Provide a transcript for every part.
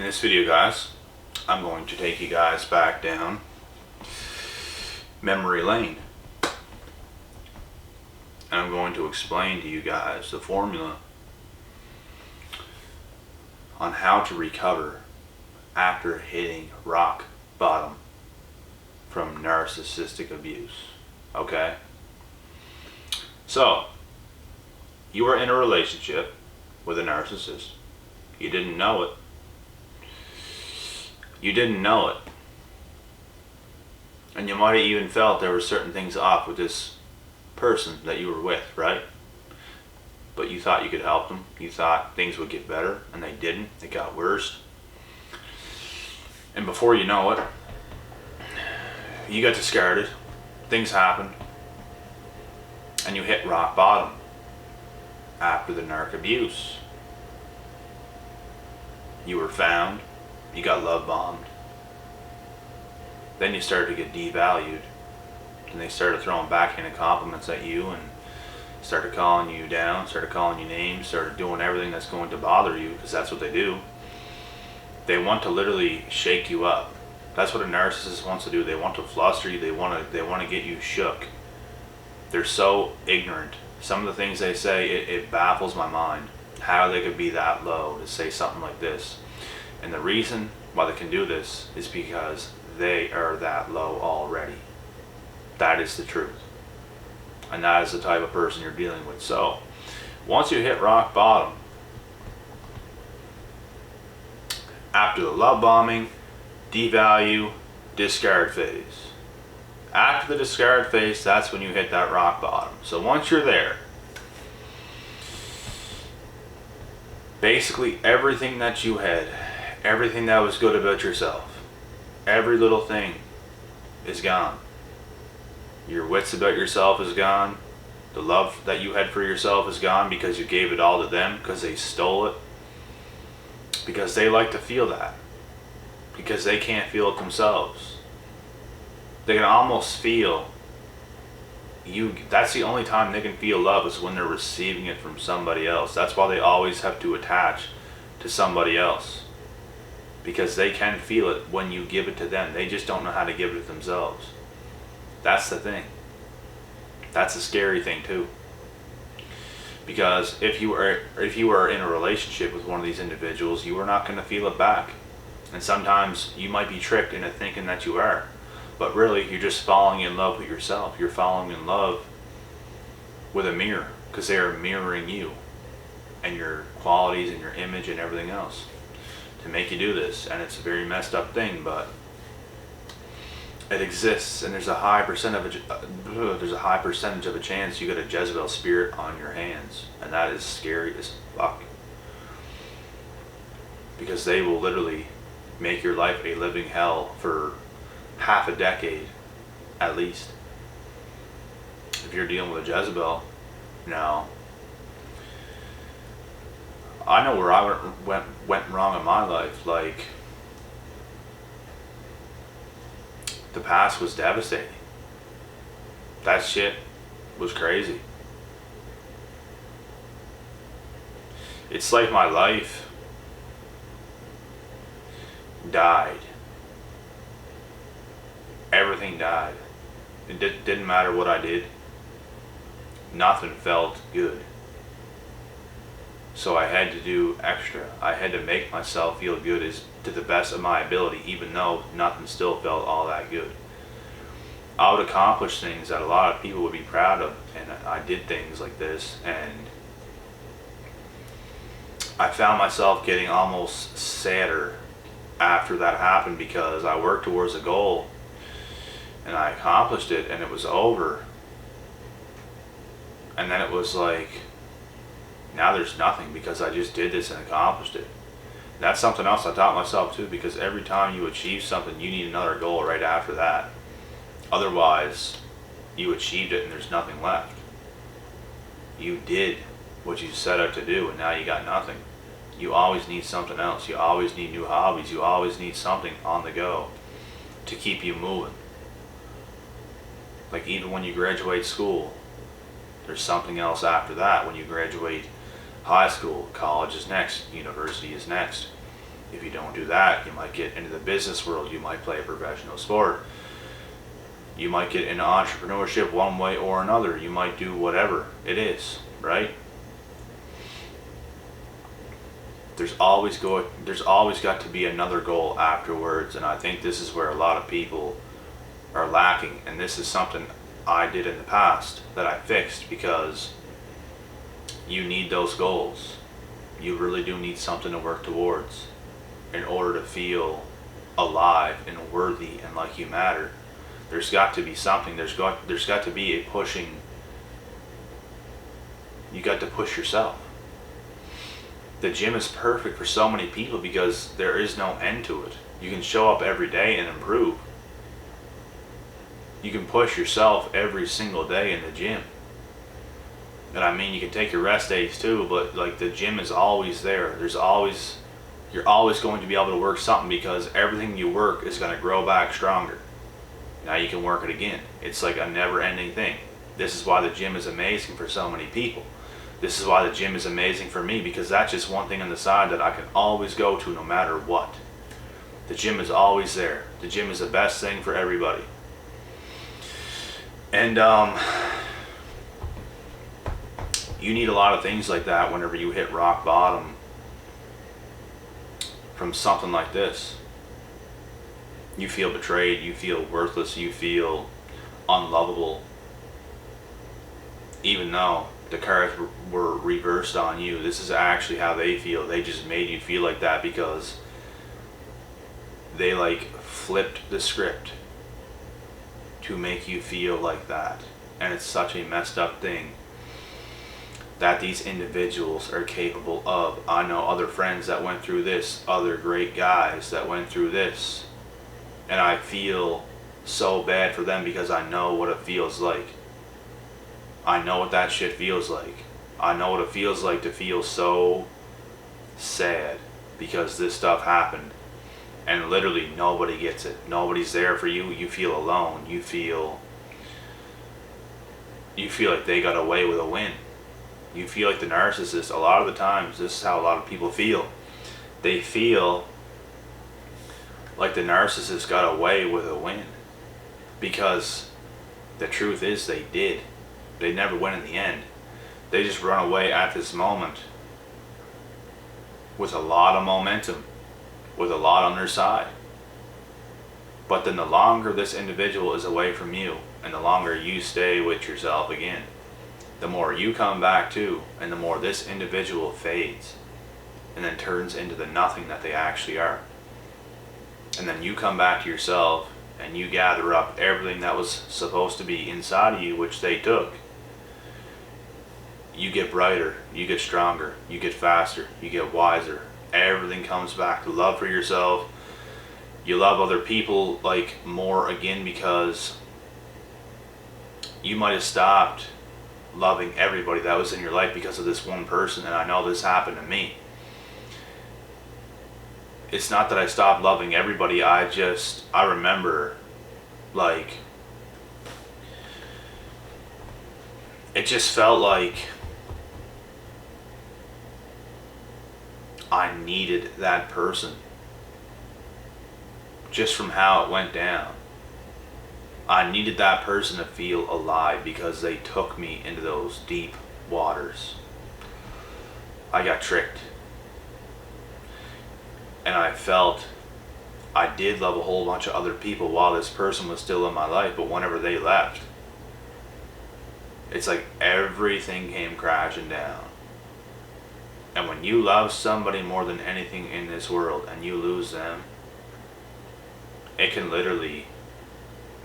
this video, guys, I'm going to take you guys back down memory lane. And I'm going to explain to you guys the formula on how to recover after hitting rock bottom from narcissistic abuse. Okay? So, you were in a relationship with a narcissist. You didn't know it. You didn't know it. And you might have even felt there were certain things off with this person that you were with, right? But you thought you could help them. You thought things would get better, and they didn't. They got worse. And before you know it, you got discarded. Things happened. And you hit rock bottom after the narc abuse. You were found. You got love bombed. Then you started to get devalued. And they started throwing backhanded compliments at you and started calling you down, started calling you names, started doing everything that's going to bother you, because that's what they do. They want to literally shake you up. That's what a narcissist wants to do. They want to fluster you. They want to get you shook. They're so ignorant. Some of the things they say, it baffles my mind. How they could be that low to say something like this. And the reason why they can do this is because they are that low already. That is the truth. And that is the type of person you're dealing with. So, once you hit rock bottom, after the love bombing, devalue, discard phase. After the discard phase, that's when you hit that rock bottom. So once you're there, basically everything that you had, everything that was good about yourself, every little thing is gone. Your wits about yourself is gone. The love that you had for yourself is gone because you gave it all to them, because they stole it. Because they like to feel that. Because they can't feel it themselves. They can almost feel you. That's the only time they can feel love, is when they're receiving it from somebody else. That's why they always have to attach to somebody else. Because they can feel it when you give it to them. They just don't know how to give it to themselves. That's the thing. That's a scary thing too. Because if you are in a relationship with one of these individuals, you are not going to feel it back. And sometimes you might be tricked into thinking that you are. But really, you're just falling in love with yourself. You're falling in love with a mirror, because they are mirroring you and your qualities and your image and everything else to make you do this. And it's a very messed up thing, but it exists, and there's a high percentage of a chance you get a Jezebel spirit on your hands, and that is scary as fuck. Because they will literally make your life a living hell for half a decade, at least. If you're dealing with a Jezebel, now I know where I went wrong in my life. Like, the past was devastating. That shit was crazy. It's like my life died. Everything died. It didn't matter what I did. Nothing felt good. So I had to do extra. I had to make myself feel good to the best of my ability, even though nothing still felt all that good. I would accomplish things that a lot of people would be proud of, and I did things like this, and I found myself getting almost sadder after that happened, because I worked towards a goal and I accomplished it, and it was over. And then it was like, now there's nothing, because I just did this and accomplished it. That's something else I taught myself too, because every time you achieve something, you need another goal right after that. Otherwise, you achieved it and there's nothing left. You did what you set out to do, and now you got nothing. You always need something else. You always need new hobbies. You always need something on the go to keep you moving. Like, even when you graduate school, there's something else after that. When you graduate high school, college is next, university is next. If you don't do that, you might get into the business world. You might play a professional sport. You might get into entrepreneurship one way or another. You might do whatever it is, right? There's always got to be another goal afterwards, and I think this is where a lot of people are lacking. And this is something I did in the past that I fixed, because you need those goals. You really do need something to work towards in order to feel alive and worthy and like you matter. There's got to be something. There's got to be a pushing. You got to push yourself. The gym is perfect for so many people because there is no end to it. You can show up every day and improve. You can push yourself every single day in the gym. And I mean, you can take your rest days too, but like, the gym is always there. You're always going to be able to work something, because everything you work is going to grow back stronger. Now you can work it again. It's like a never-ending thing. This is why the gym is amazing for so many people. This is why the gym is amazing for me, because that's just one thing on the side that I can always go to no matter what. The gym is always there. The gym is the best thing for everybody. And you need a lot of things like that whenever you hit rock bottom from something like this. You feel betrayed, you feel worthless, you feel unlovable. Even though the cards were reversed on you, this is actually how they feel. They just made you feel like that because they like flipped the script to make you feel like that. And it's such a messed up thing that these individuals are capable of. I know other friends that went through this, other great guys that went through this, and I feel so bad for them because I know what it feels like. I know what that shit feels like. I know what it feels like to feel so sad because this stuff happened, and literally nobody gets it. Nobody's there for you. You feel alone. You feel like they got away with a win. You feel like the narcissist. A lot of the times, this is how a lot of people feel. They feel like the narcissist got away with a win, because the truth is they did. They never win in the end. They just run away at this moment with a lot of momentum, with a lot on their side. But then the longer this individual is away from you, and the longer you stay with yourself again, the more you come back to, and the more this individual fades and then turns into the nothing that they actually are. And then you come back to yourself and you gather up everything that was supposed to be inside of you, which they took. You get brighter, you get stronger, you get faster, you get wiser. Everything comes back to love for yourself. You love other people like more again, because you might have stopped loving everybody that was in your life because of this one person. And I know this happened to me. It's not that I stopped loving everybody. I remember, like, it just felt like I needed that person just from how it went down. I needed that person to feel alive because they took me into those deep waters. I got tricked. And I felt I did love a whole bunch of other people while this person was still in my life, but whenever they left, it's like everything came crashing down. And when you love somebody more than anything in this world and you lose them, it can literally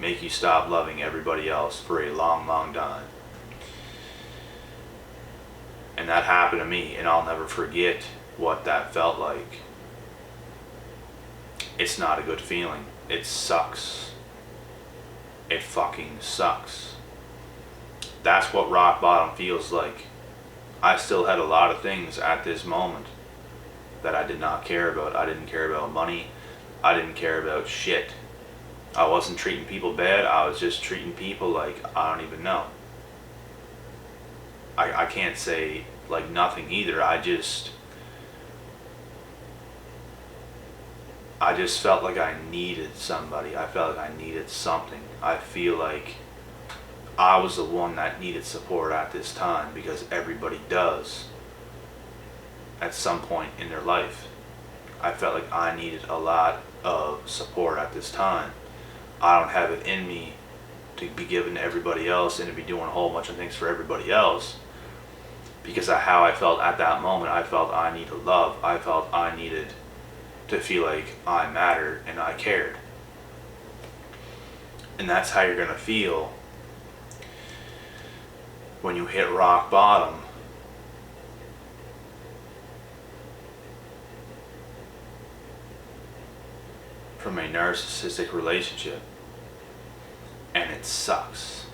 make you stop loving everybody else for a long, long time. And that happened to me, and I'll never forget what that felt like. It's not a good feeling. It sucks. It fucking sucks. That's what rock bottom feels like. I still had a lot of things at this moment that I did not care about. I didn't care about money. I didn't care about shit. I wasn't treating people bad. I was just treating people like I don't even know. I can't say like nothing either. I just felt like I needed somebody. I felt like I needed something. I feel like I was the one that needed support at this time, because everybody does at some point in their life. I felt like I needed a lot of support at this time. I don't have it in me to be given to everybody else and to be doing a whole bunch of things for everybody else, because of how I felt at that moment. I felt I needed love. I felt I needed to feel like I mattered and I cared. And that's how you're going to feel when you hit rock bottom. From a narcissistic relationship, and it sucks.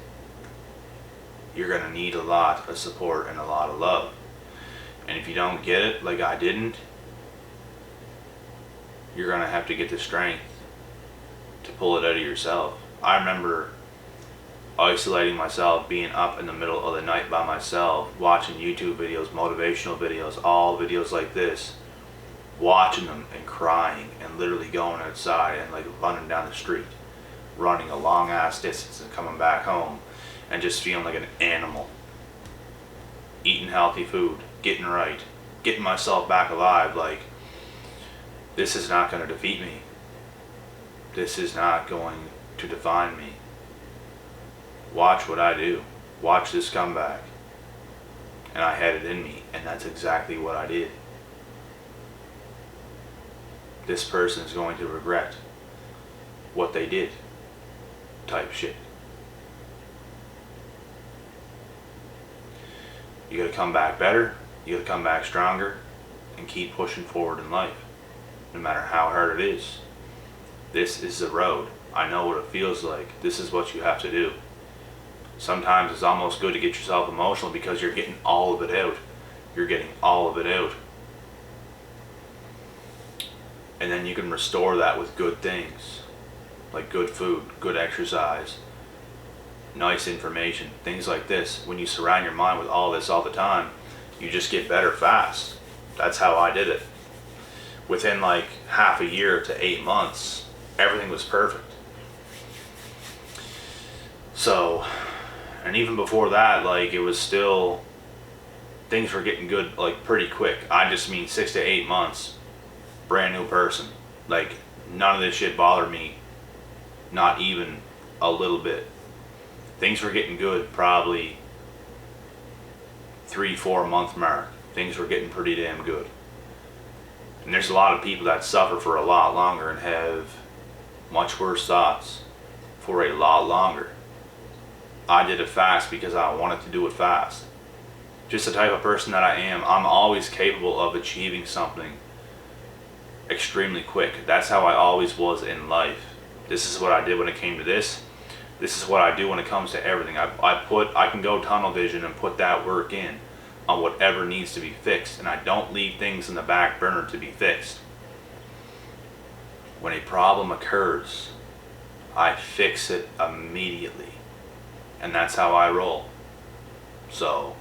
You're gonna need a lot of support and a lot of love, and if you don't get it, like I didn't, you're gonna have to get the strength to pull it out of yourself. I remember isolating myself, being up in the middle of the night by myself, watching YouTube videos, motivational videos, all videos like this, watching them and crying, and literally going outside and like running down the street, running a long ass distance and coming back home and just feeling like an animal, eating healthy food, getting right, getting myself back alive. Like, this is not going to defeat me. This is not going to define me. Watch what I do. Watch this comeback. And I had it in me, and that's exactly what I did. This person is going to regret what they did, type shit. You gotta come back better, you gotta come back stronger, and keep pushing forward in life, no matter how hard it is. This is the road. I know what it feels like. This is what you have to do. Sometimes it's almost good to get yourself emotional, because you're getting all of it out. You're getting all of it out. And then you can restore that with good things, like good food, good exercise, nice information, things like this. When you surround your mind with all this all the time, you just get better fast. That's how I did it. Within like half a year to 8 months, everything was perfect. So, and even before that, like, it was still, things were getting good like pretty quick. I just mean 6 to 8 months. Brand new person. Like, none of this shit bothered me, not even a little bit. Things were getting good probably 3-4 month mark. Things were getting pretty damn good. And there's a lot of people that suffer for a lot longer and have much worse thoughts for a lot longer. I did it fast because I wanted to do it fast. Just the type of person that I am, I'm always capable of achieving something extremely quick. That's how I always was in life. This is what I did when it came to this. This is what I do when it comes to everything. I can go tunnel vision and put that work in on whatever needs to be fixed, and I don't leave things in the back burner to be fixed. When a problem occurs, I fix it immediately, and that's how I roll. So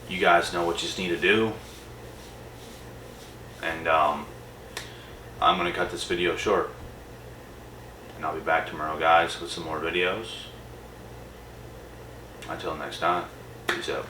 you guys know what you just need to do. And I'm going to cut this video short. And I'll be back tomorrow, guys, with some more videos. Until next time, peace out.